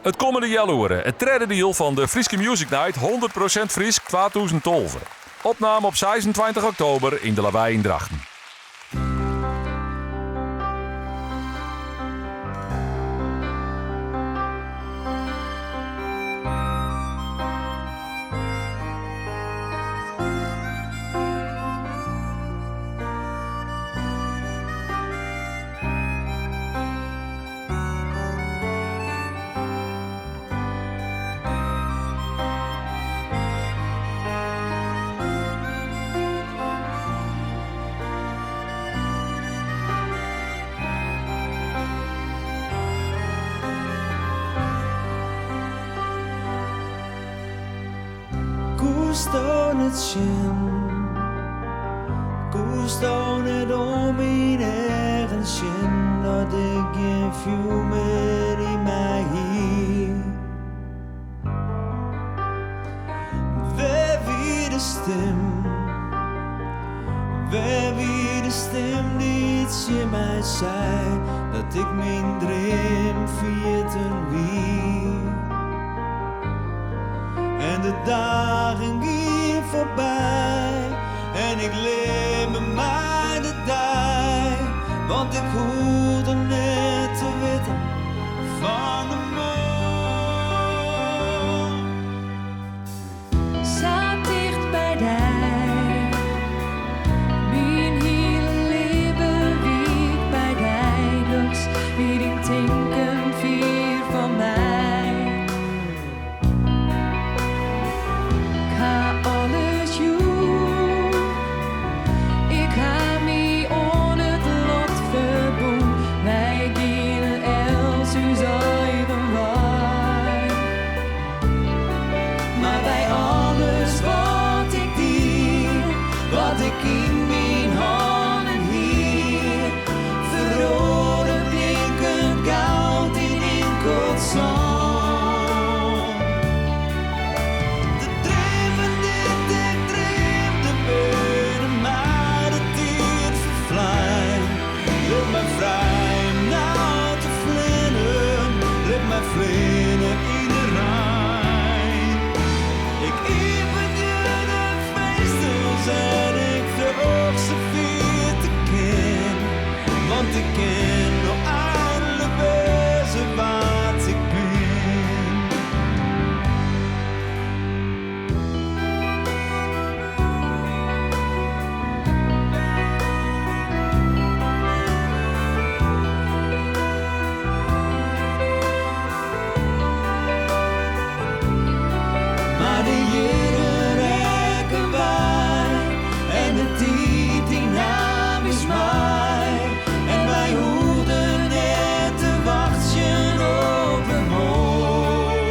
Het komende jaloeren, het derde deel van de Frieske Music Night 100% Fries 2012. Opname op 26 oktober in de Lawaai in Drachten. Gusto het zien, gusto het om in ergens zien dat ik geen vuur meer in mij hier. Wer wie de stem die iets in mij zei, dat ik mijn droom vierten wie. En de dagen gingen voorbij en ik leef me maar de dag, want ik hoorde net te weten van de morgen. Zat dicht bij mij, mijn hele leven wie ik bij mij, dus wie die denken vier van mij. In mijn handen hier, verrode blinkend goud in inkeld zon. De dromen dit ik droomde binnen, maar de tijd vervlijt. Laat mij vrij om nou te vlinnen, laat mij vlinnen in de Rijn. Ik even je de feestels en ook zoveel te ken, want ik ken nog alle wezen wat ik ben. Maar de jaren rekken wij en de tijd die naam is mij. En wij hoorden net te wachten op een hoop.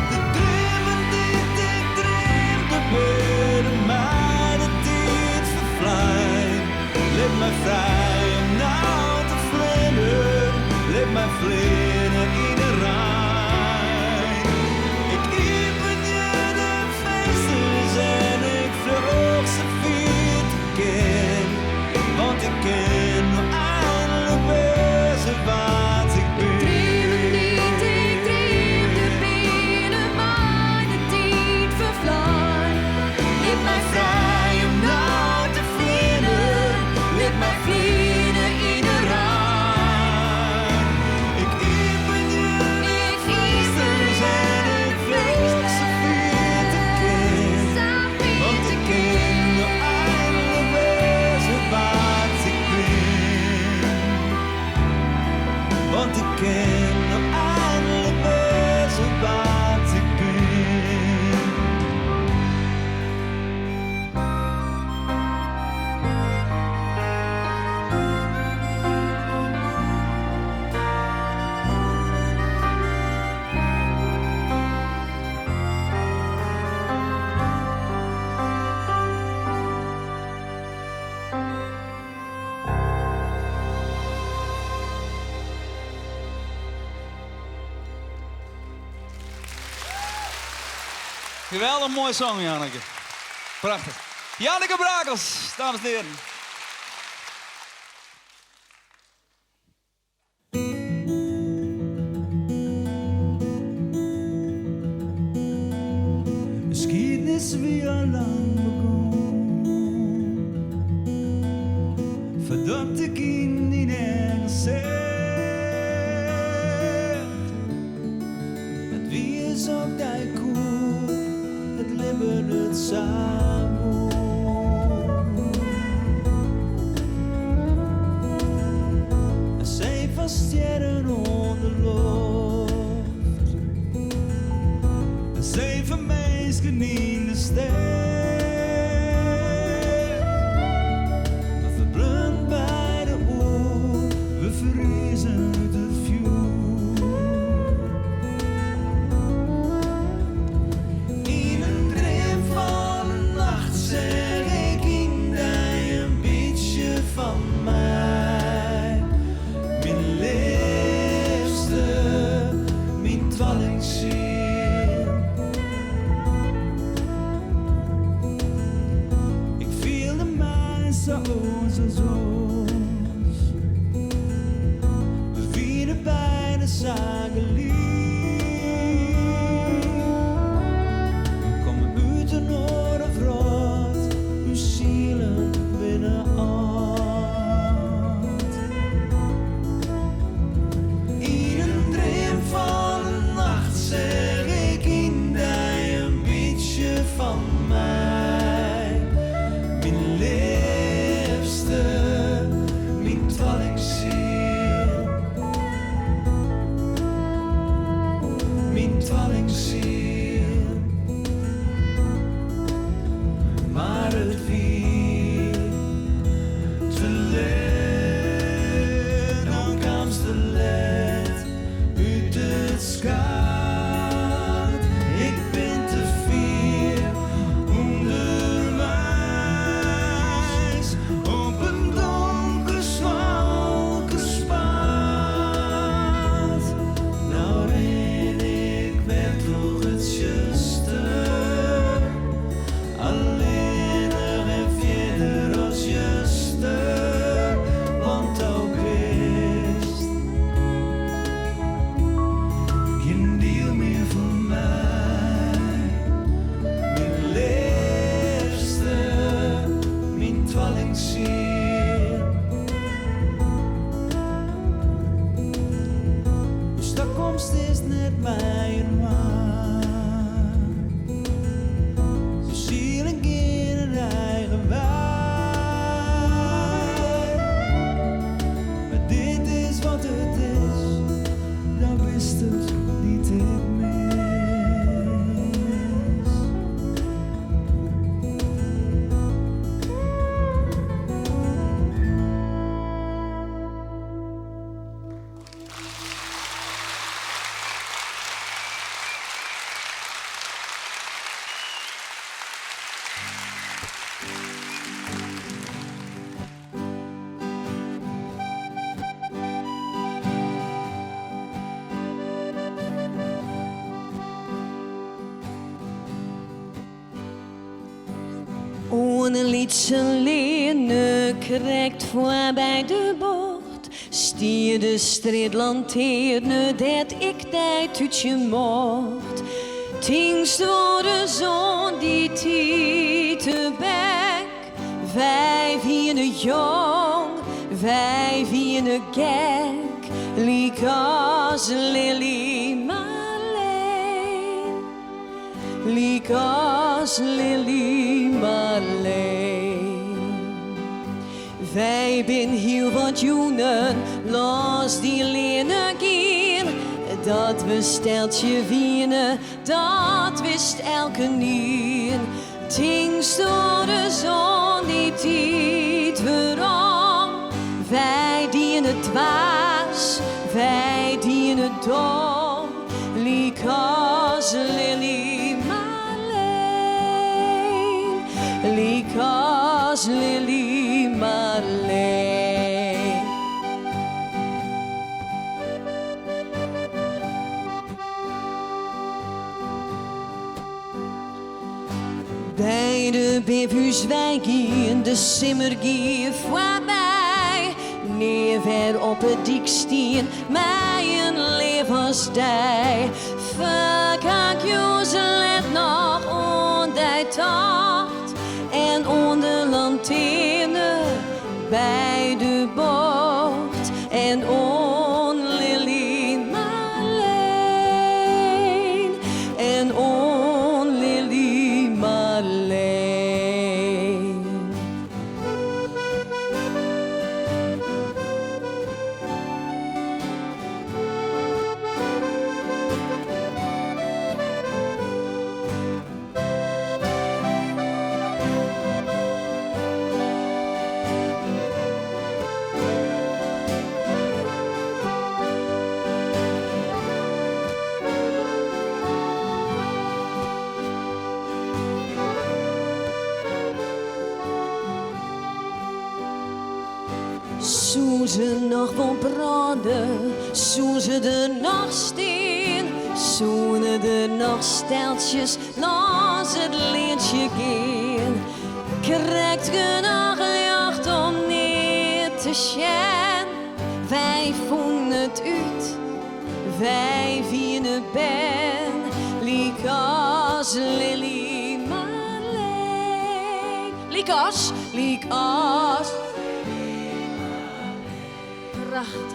De dromen die ik droomde binnen, maar de tijd vervlijt. Laat mij vrij om nou te vlinnen, laat mij vlinnen in de Rijn. Ik even je de feestjes en ik vloog zoveel te ken, want ik ken nog alle wezen wat ik ben. Dromen niet, ik droomde binnen, maar de tijd vervlijt. Laat mij vrij om nou te vliegen, laat mij vliegen in de Rijn. Ik even je de feestjes en ik vloog zoveel te ken, want ik ken nog alle wezen wat ik ben. Want ik ken nog alle wezen wat ik ben. Geweldig mooi song, Janneke. Prachtig. Janneke Brakels, dames en heren. al lang begon. Verdacht ik in die nergens zegt. Het wie is ook die koe, het libben het samen. En zij van sterren onder lucht. En zij van meisken in de ster. We verbrand bij de oer, we verriezen de vuur. In een dream van een nacht zeg ik in die een beetje van mij. Mijn liefste, mijn tweelingziel. Ik voelde mij zoals. We vielen bij de zaken lief. We komen uit de Noordervroot, uw zielen binnenuit. In een dream van een nacht zeg ik in die een beetje van mij. Mijn liefste, mijn tweelingziel. Mijn tweelingziel. Maar het wie te leed, dan kwam ze leed uit het schaat. Ik ben te veel onderwijs op een donker zwalkenspad. Nou ren ik werkelijk het juiste, alleen en verder als juiste, want ook wist geen deel meer van mij. Mijn liefste, mijn tweelingziel. Dus de komst is net mijn waar. Ze zielen in een eigen wij. Maar dit is wat het is, dan wist het niet ik mis. Ohne liedje lenen krijgt voorbij de bocht. Stier de strijdlanterne dat ik tijd uit je mocht. Tingst door de zon die tiete bek. Wij vieren jong, wij vieren gek. Liek als Lily Marleen. Liek als Lily Marleen. Wij ben heel wat joenen, los die lenen gaan. Dat we steltje wienen, dat wist elke niet. Tingst door de zon die tiet weerom. Wij dienen dwaas, wij dienen dom. Liek als Lily Marleen. Liek als Lily Marleen. Bij de bivus wij gaan, de simmer gaan voorbij. Neer ver op het dik stien, mij een leven als die. Verkijk je let nog onder tocht en onder lanterne bij de bocht en on Lily Marleen en on Lily Marleen. Zoen ze nog wel branden, zoen ze er nog steen, zoenen er nog steltjes langs het lintje gaan. Krijgt genoeg licht om neer te schijnen. Wij vonden het uit, wij vieren ben, liek als Lily Marleen. Liek als. Prachtig.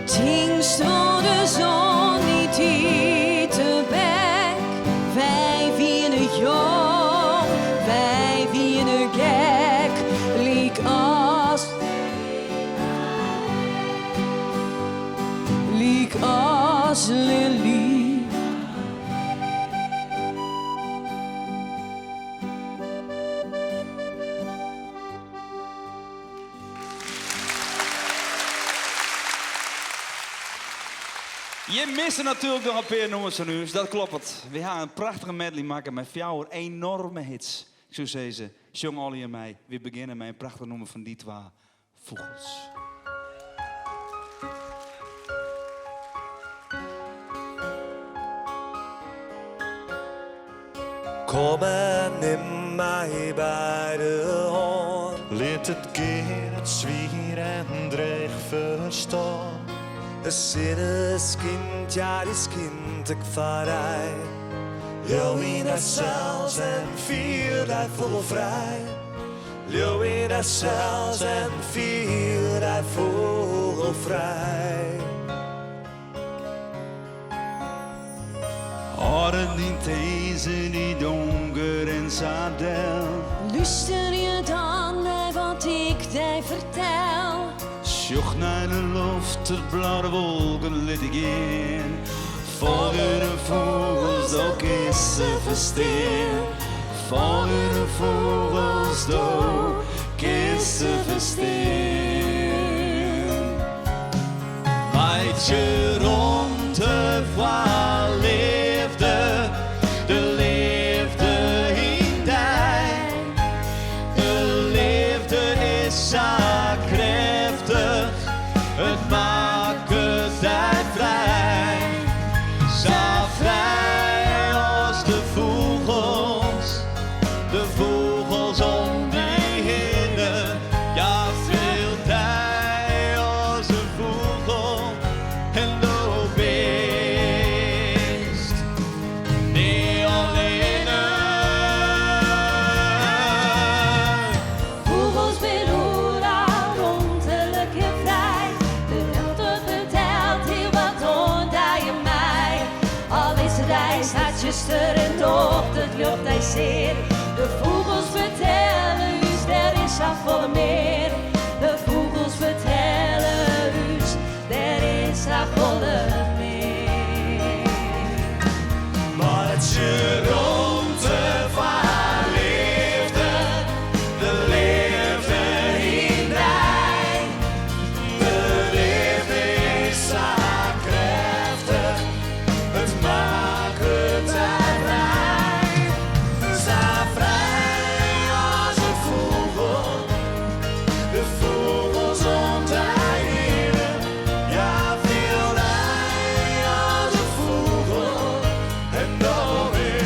Dingst door de zon niet te bek. Wij vieren jong, wij vieren gek. Liek als Lily. Je mist er natuurlijk nog een paar nummers van u, dat klopt het. We gaan een prachtige medley maken met 4 enorme hits. Ik zou zeggen, Jong Olly en mij, we beginnen met een prachtig nummer van die 2 vogels. Kom en neem mij bij de hand. Laat het gaan, het zwier en dreig verstaan. Een zinnes kind, ja, die kind ik voorbij. Leeuw in het zelfs en vier dat vogelvrij. Leeuw in het zelfs en vier dat vogelvrij. Hadden die deze die donker en zadel. Luister je dan naar wat ik mij vertel? Sjoch naar de lucht, het blauwe wolken liet ik in. Volgen de vogels, ook is ze versteen. Volgen de vogels, ook is ze versteen. Meidje rond de vaal leefde, de liefde in die. De liefde is zo krachtig, het maakt het vrij. Zo vrij als de vogels om die hinnen. Ja, veel tijd als een vogel en de beest. Niet alleen. Vogels beroeren rondelijk en vrij. De lucht vertelt heel wat onder je mij. Al is het ijs, het zuster en dochter, het lucht hij zeer. De vogels vertellen u, er is een volle meer. De vogels vertellen u, er is een volle meer. Maar het je rond de vaar leefde, de liefde in mij. De liefde is zo krachtig, het maakt het vrij. Zo vrij als een vogel, de vogels om te heen. Ja, veel rij als een vogel en dan weer.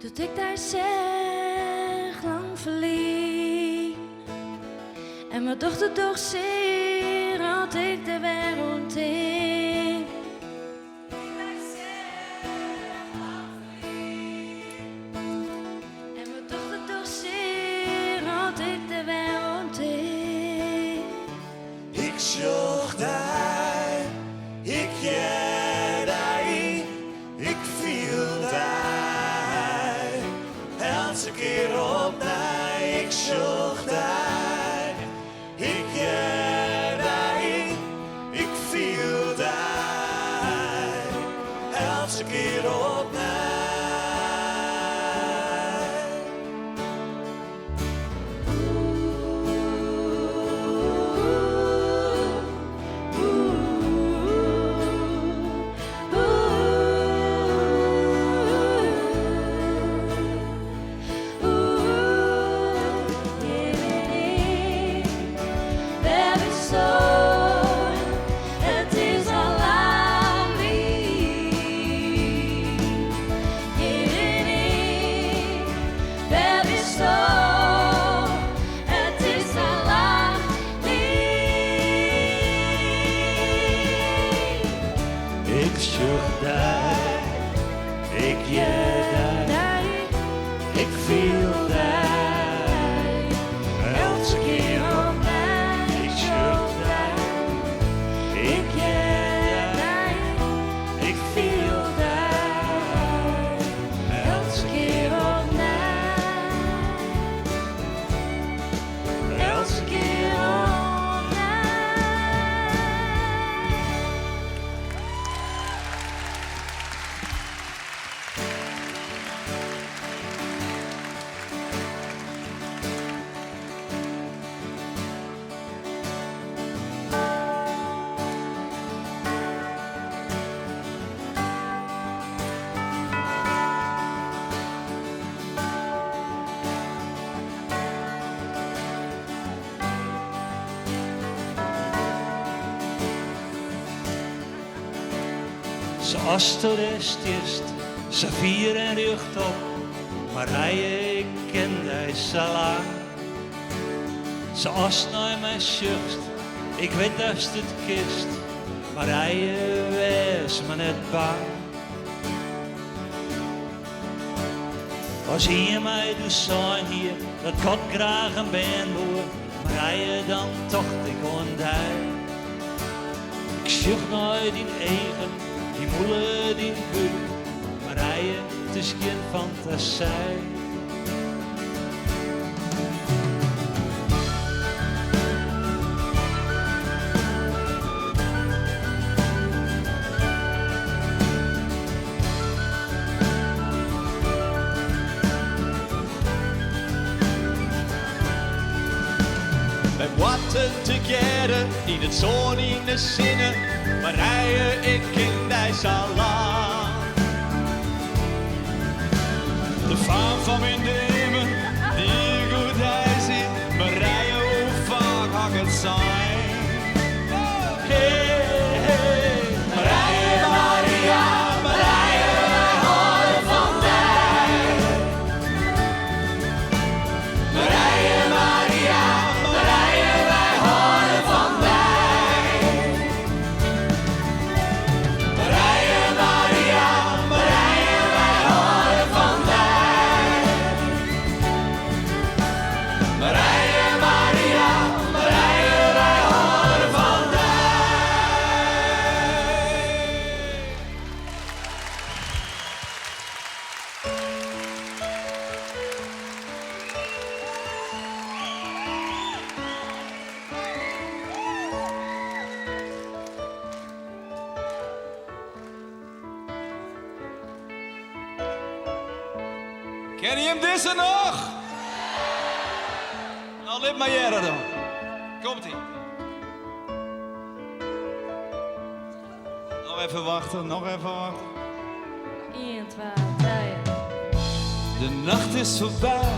dat ik daar zeg lang verliet. En mijn dochter toch zeer had ik de wereld in. En mijn dochter toch zeer had ik de wereld in. Ik zocht daar, ik jij daar, ik viel daar. Elke keer opnieuw, ik zocht daar, ik jij daar, ik viel daar. Elke keer opnieuw. Ik zocht daar, ik jij daar, ik viel daar. Elke keer opnieuw, ik zocht daar, ik jij daar, ik viel daar. Elke keer opnieuw, elke keer opnieuw. Zoals de rest is, ze vieren rug op, maar hij kent hij zo lang. Zoals naar mijn zucht, ik weet dat het kist, maar hij wees me net bang. Als hij mij dus zijn hier, dat kan graag een band hoor, maar hij dan toch ik ondij. Ik zocht naar die eigen, die moeder, die buur, maar hij het is geen fantasie. Wij wachten together, niet het zon in de zinnen, maar rijden ik in deze lang. De faam van mijn dromen, die goed hij ziet, maar rijden hoe vaak had het zijn. Hey, hey, Maria, Maria, Maria, wij houden van mij. Maria, Maria, Maria, wij houden van mij. Maria, Maria, Maria, wij houden van mij. Maria, Maria, Maria, wij houden van mij. Ken je hem dissen nog? Nou, lip maar jaren dan. Komt-ie. Nog even wachten, nog even wachten. 1, 2, 3. De nacht is voorbij,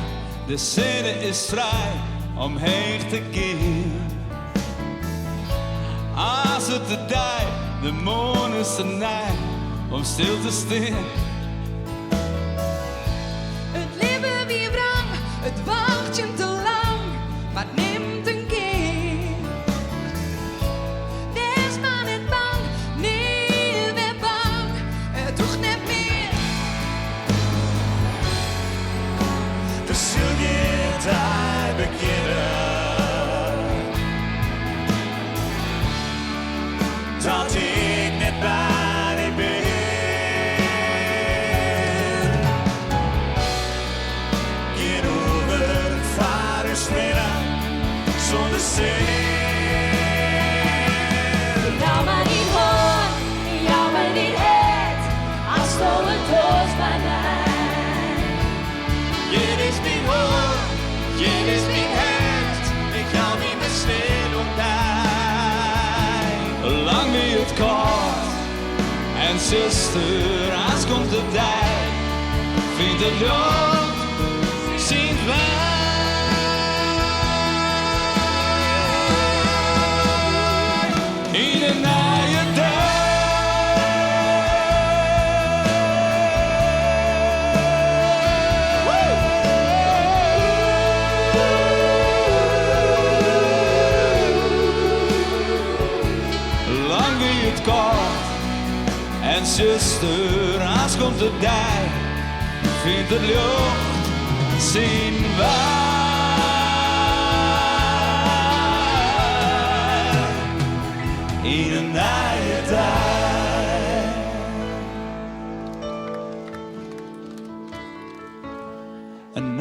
de zin is vrij om heen te gaan. Als het de dij, de maan is er nij om stil te staan. Dit is mijn hart, ik hou niet meer stil und nein. Lang wie het kort. En zuster, als komt de tijd. Vindt het lucht, zien wij. In een nieuwe dag. Lang wie het kort. En zuster, als komt de tijd. Vindt het lucht, zien wij. In een nieuwe tijd. Een